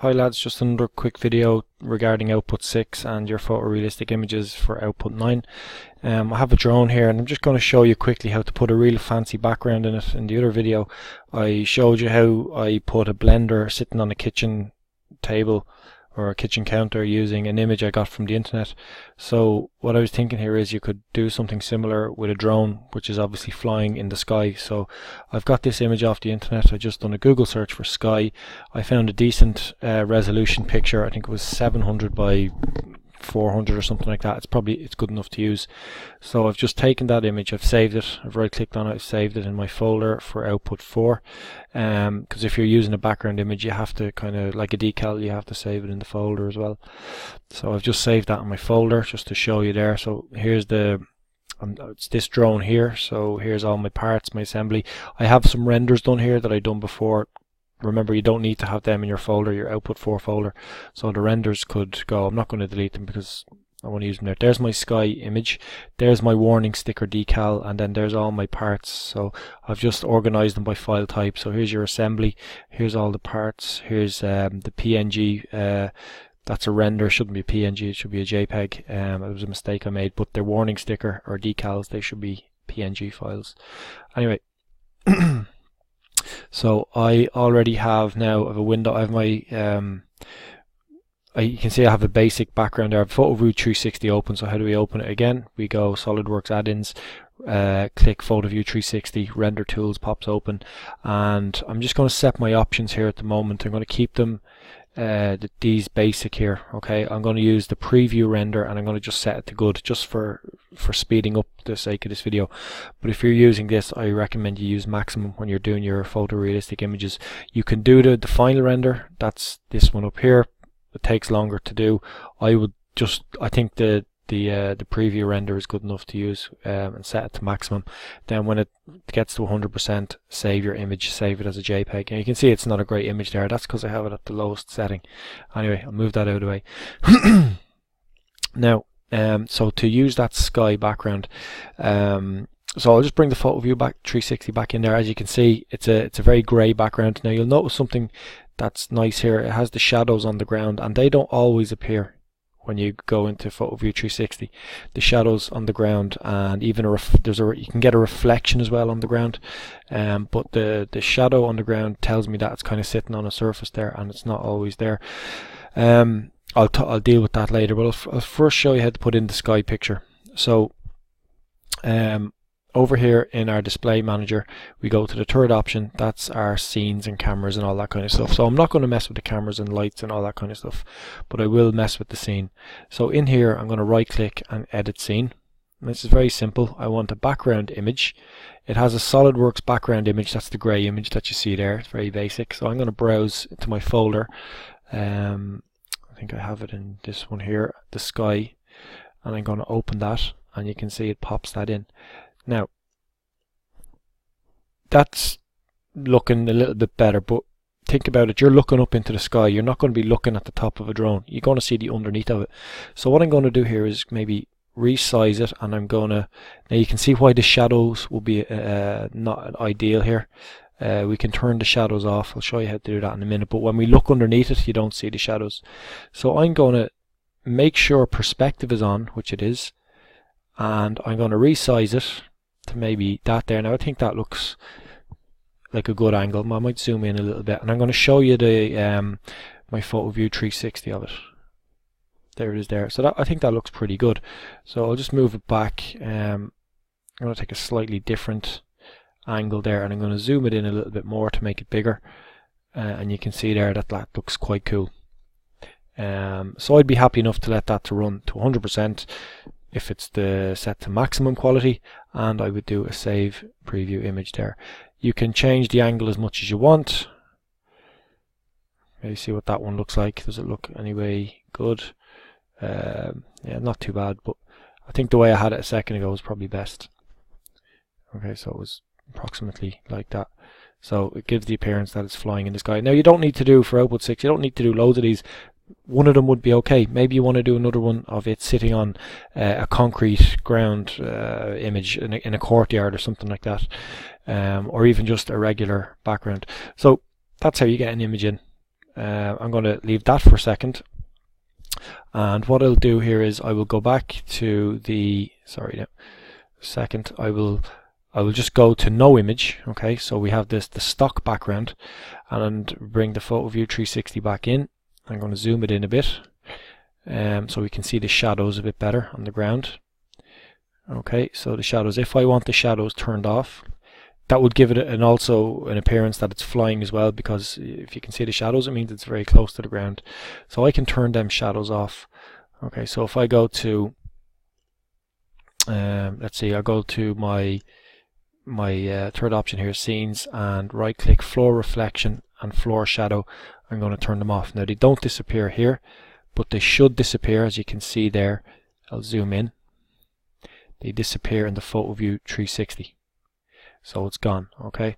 Hi lads, just another quick video regarding output 6 and your photorealistic images for output 9. I have a drone here and I'm just going to show you quickly how to put a real fancy background in it. In the other video I showed you how I put a blender sitting on a kitchen table or a kitchen counter using an image I got from the internet. So what I was thinking here is you could do something similar with a drone, which is obviously flying in the sky. So I've got this image off the internet. I just done a Google search for sky. I found a decent resolution picture. I think it was 700 by 400 or something like that. It's good enough to use. So I've just taken that image, I've saved it, I've right clicked on it, I've saved it in my folder for output 4, because if you're using a background image you have to kind of, like a decal, you have to save it in the folder as well. So I've just saved that in my folder just to show you there. So here's it's this drone here. So here's all my parts, my assembly. I have some renders done here that I've done before. Remember, you don't need to have them in your folder, your output 4 folder. So the renders could go. I'm not going to delete them because I want to use them there. There's my sky image. There's my warning sticker decal, and then there's all my parts. So I've just organized them by file type. So here's your assembly. Here's all the parts. Here's the PNG. That's a render. Shouldn't be a PNG. It should be a JPEG. It was a mistake I made. But their warning sticker or decals, they should be PNG files. Anyway. So I already have now a window. I have my you can see I have a basic background there. I have PhotoView 360 open. So how do we open it again? We go SolidWorks add-ins, click PhotoView 360, render tools pops open, and I'm just going to set my options here at the moment. I'm going to keep them these basic here. Okay, I'm going to use the preview render and I'm going to just set it to good just for speeding up the sake of this video. But if you're using this, I recommend you use maximum when you're doing your photorealistic images. You can do the final render. That's this one up here. It takes longer to do. I think the preview render is good enough to use, and set it to maximum. Then when it gets to 100%, save your image, save it as a JPEG. And you can see it's not a great image there. That's because I have it at the lowest setting. Anyway, I'll move that out of the way. Now, so to use that sky background, so I'll just bring the PhotoView back 360 back in there. As you can see, it's a very grey background. Now you'll notice something that's nice here. It has the shadows on the ground, and they don't always appear when you go into PhotoView 360. The shadows on the ground, and even you can get a reflection as well on the ground. But the shadow on the ground tells me that it's kind of sitting on a surface there, and it's not always there. I'll deal with that later, but I'll first show you how to put in the sky picture. So over here in our display manager, we go to the third option. That's our scenes and cameras and all that kind of stuff. So I'm not going to mess with the cameras and lights and all that kind of stuff, but I will mess with the scene. So in here I'm going to right click and edit scene. And this is very simple. I want a background image. It has a SolidWorks background image. That's the grey image that you see there. It's very basic. So I'm going to browse to my folder. I think I have it in this one here, the sky, and I'm going to open that, and you can see it pops that in. Now that's looking a little bit better, but think about it. You're looking up into the sky. You're not going to be looking at the top of a drone. You're going to see the underneath of it. So what I'm going to do here is maybe resize it, and I'm going to, now you can see why the shadows will be not ideal here. We can turn the shadows off. I'll show you how to do that in a minute, but when we look underneath it you don't see the shadows. So I'm going to make sure perspective is on, which it is, and I'm going to resize it to maybe that there. Now I think that looks like a good angle. I might zoom in a little bit, and I'm going to show you the my PhotoView 360 of it. There it is there. So I think that looks pretty good. So I'll just move it back. I'm going to take a slightly different angle there, and I'm going to zoom it in a little bit more to make it bigger, and you can see there that looks quite cool. So I'd be happy enough to let that to run to 100% if it's set to maximum quality, and I would do a save preview image there. You can change the angle as much as you want. Maybe see what that one looks like. Does it look anyway good? Yeah, not too bad, but I think the way I had it a second ago was probably best. Okay, so it was approximately like that. So it gives the appearance that it's flying in the sky. Now you don't need to do, for output 6, you don't need to do loads of these. One of them would be okay. Maybe you want to do another one of it sitting on a concrete ground image in a courtyard or something like that, or even just a regular background. So that's how you get an image in. I'm going to leave that for a second, and what I'll do here is I will go back to the I will just go to no image. Okay, so we have the stock background, and bring the photo view 360 back in. I'm going to zoom it in a bit, so we can see the shadows a bit better on the ground. Okay, so the shadows, if I want the shadows turned off, that would give it also an appearance that it's flying as well, because if you can see the shadows, it means it's very close to the ground. So I can turn them shadows off. Okay, so if I go to let's see, I go to my third option here, scenes, and right click floor reflection and floor shadow. I'm going to turn them off. Now they don't disappear here, but they should disappear, as you can see there. I'll zoom in. They disappear in the photo view 360. So it's gone. Okay,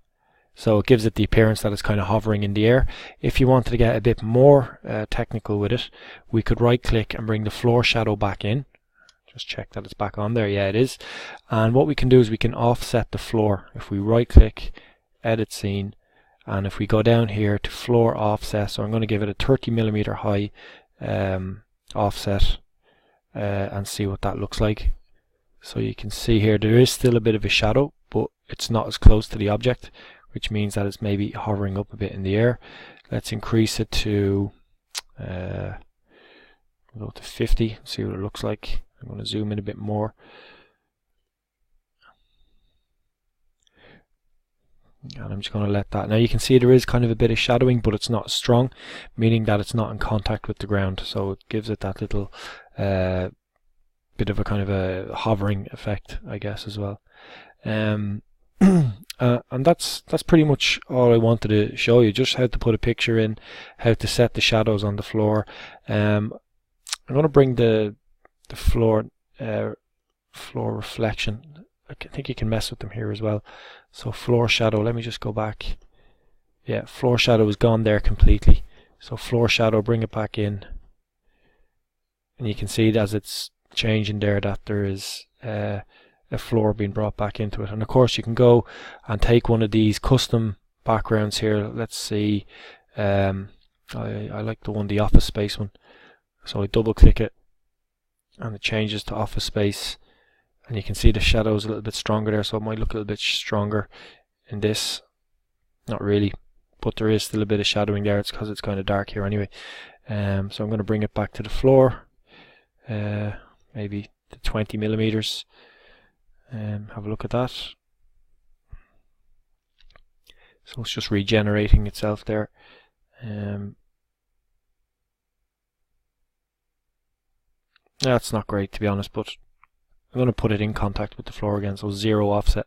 so it gives it the appearance that it's kind of hovering in the air. If you wanted to get a bit more technical with it, we could right click and bring the floor shadow back in. Just check that it's back on there. Yeah, it is. And what we can do is we can offset the floor. If we right click, edit scene, and if we go down here to floor offset, so I'm going to give it a 30mm high offset, and see what that looks like. So you can see here there is still a bit of a shadow, but it's not as close to the object, which means that it's maybe hovering up a bit in the air. Let's increase it to go to 50, see what it looks like. I'm going to zoom in a bit more. And I'm just going to let that. Now you can see there is kind of a bit of shadowing, but it's not strong, meaning that it's not in contact with the ground. So it gives it that little bit of a kind of a hovering effect, I guess, as well. And that's pretty much all I wanted to show you, just how to put a picture in, how to set the shadows on the floor. I'm going to bring the floor reflection. I think you can mess with them here as well. So floor shadow, let me just go back. Yeah, floor shadow is gone there completely. So floor shadow, bring it back in, and you can see as it's changing there that there is a floor being brought back into it. And of course you can go and take one of these custom backgrounds here. Let's see, I like the office space one, so I double click it and it changes to office space, and you can see the shadows a little bit stronger there, so it might look a little bit stronger in this. Not really, but there is still a bit of shadowing there. It's because it's kind of dark here anyway. So I'm going to bring it back to the floor, maybe to 20mm. Have a look at that. So it's just regenerating itself there. That's not great, to be honest, but I'm going to put it in contact with the floor again, so 0 offset.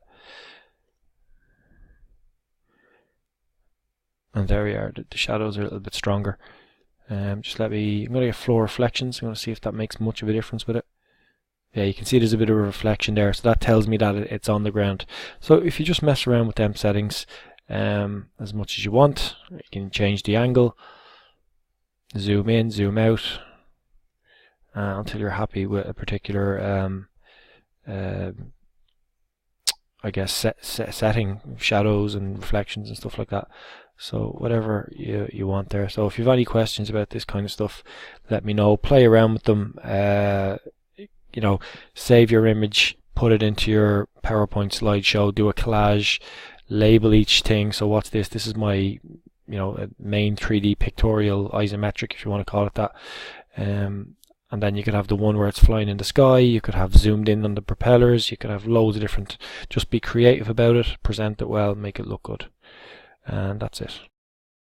And there we are, the shadows are a little bit stronger. I'm going to get floor reflections. I'm going to see if that makes much of a difference with it. Yeah, you can see there's a bit of a reflection there, so that tells me that it's on the ground. So if you just mess around with them settings as much as you want, you can change the angle, zoom in, zoom out, until you're happy with a particular I guess setting, shadows and reflections and stuff like that. So whatever you want there. So if you have any questions about this kind of stuff, let me know. Play around with them. You know, save your image, put it into your PowerPoint slideshow, do a collage, label each thing. So what's this? This is my, main 3D pictorial isometric, if you want to call it that. And then you could have the one where it's flying in the sky. You could have zoomed in on the propellers. You could have loads of different. Just be creative about it, present it well, make it look good, and that's it.